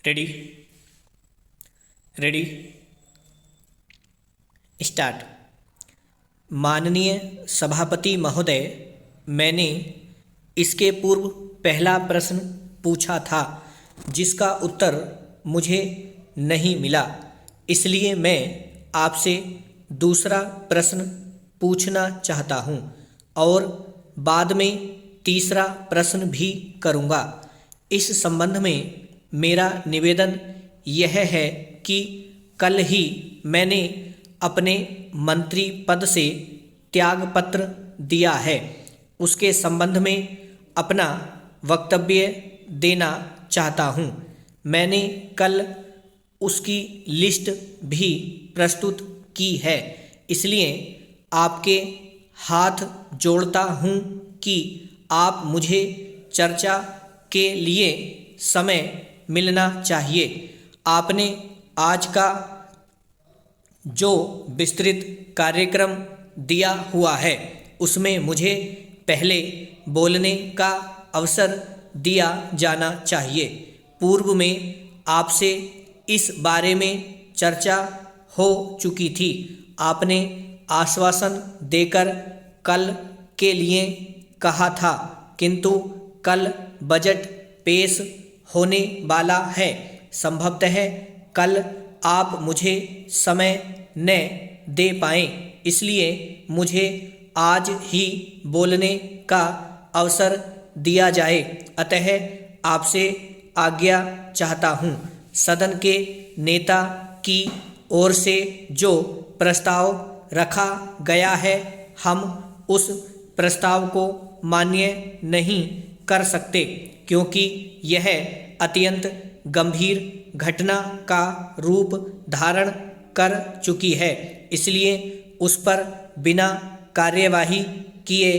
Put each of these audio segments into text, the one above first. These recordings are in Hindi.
Ready ready start. माननीय सभापति महोदय, मैंने इसके पूर्व पहला प्रश्न पूछा था जिसका उत्तर मुझे नहीं मिला, इसलिए मैं आपसे दूसरा प्रश्न पूछना चाहता हूँ और बाद में तीसरा प्रश्न भी करूँगा। इस संबंध में मेरा निवेदन यह है कि कल ही मैंने अपने मंत्री पद से त्यागपत्र दिया है, उसके संबंध में अपना वक्तव्य देना चाहता हूँ। मैंने कल उसकी लिस्ट भी प्रस्तुत की है, इसलिए आपके हाथ जोड़ता हूँ कि आप मुझे चर्चा के लिए समय मिलना चाहिए। आपने आज का जो विस्तृत कार्यक्रम दिया हुआ है उसमें मुझे पहले बोलने का अवसर दिया जाना चाहिए। पूर्व में आपसे इस बारे में चर्चा हो चुकी थी। आपने आश्वासन देकर कल के लिए कहा था, किंतु कल बजट पेश होने वाला है। संभवतः कल आप मुझे समय न दे पाएं, इसलिए मुझे आज ही बोलने का अवसर दिया जाए। अतः आपसे आज्ञा चाहता हूँ। सदन के नेता की ओर से जो प्रस्ताव रखा गया है, हम उस प्रस्ताव को मान्य नहीं कर सकते, क्योंकि यह अत्यंत गंभीर घटना का रूप धारण कर चुकी है। इसलिए उस पर बिना कार्यवाही किए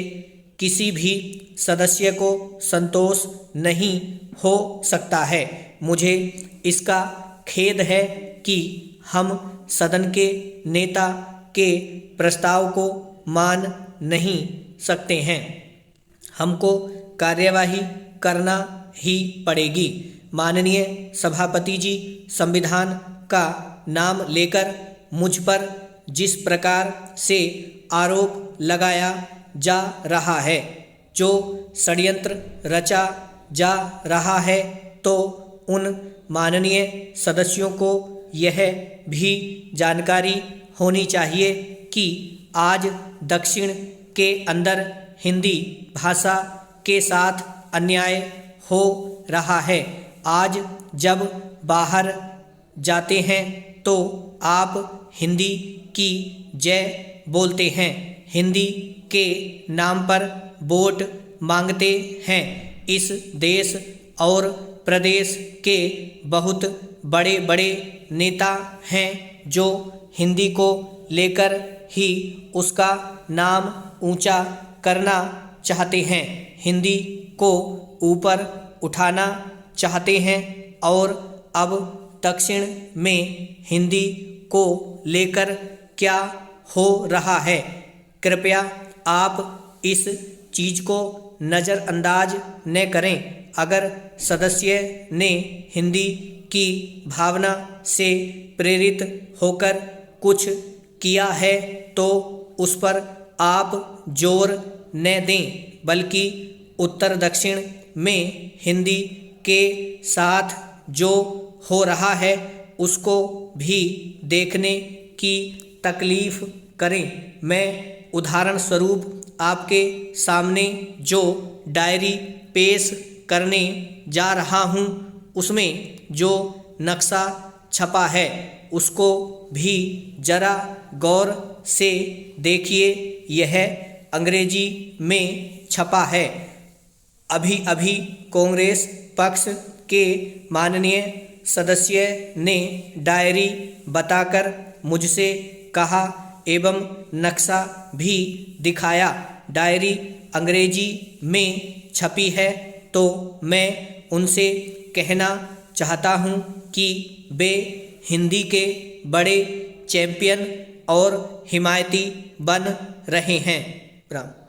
किसी भी सदस्य को संतोष नहीं हो सकता है। मुझे इसका खेद है कि हम सदन के नेता के प्रस्ताव को मान नहीं सकते हैं। हमको कार्यवाही करना ही पड़ेगी। माननीय सभापति जी, संविधान का नाम लेकर मुझ पर जिस प्रकार से आरोप लगाया जा रहा है, जो षड्यंत्र रचा जा रहा है, तो उन माननीय सदस्यों को यह भी जानकारी होनी चाहिए कि आज दक्षिण के अंदर हिंदी भाषा के साथ अन्याय हो रहा है। आज जब बाहर जाते हैं तो आप हिंदी की जय बोलते हैं, हिंदी के नाम पर वोट मांगते हैं। इस देश और प्रदेश के बहुत बड़े बड़े नेता हैं जो हिंदी को लेकर ही उसका नाम ऊंचा करना चाहते हैं, हिंदी को ऊपर उठाना चाहते हैं। और अब दक्षिण में हिंदी को लेकर क्या हो रहा है, कृपया आप इस चीज़ को नज़रअंदाज न करें। अगर सदस्य ने हिंदी की भावना से प्रेरित होकर कुछ किया है तो उस पर आप जोर न दें, बल्कि उत्तर दक्षिण में हिंदी के साथ जो हो रहा है उसको भी देखने की तकलीफ़ करें। मैं उदाहरण स्वरूप आपके सामने जो डायरी पेश करने जा रहा हूँ उसमें जो नक्शा छपा है उसको भी ज़रा गौर से देखिए। यह अंग्रेजी में छपा है। अभी अभी कांग्रेस पक्ष के माननीय सदस्य ने डायरी बताकर मुझसे कहा एवं नक्शा भी दिखाया। डायरी अंग्रेजी में छपी है, तो मैं उनसे कहना चाहता हूँ कि वे हिंदी के बड़े चैंपियन और हिमायती बन रहे हैं। राम।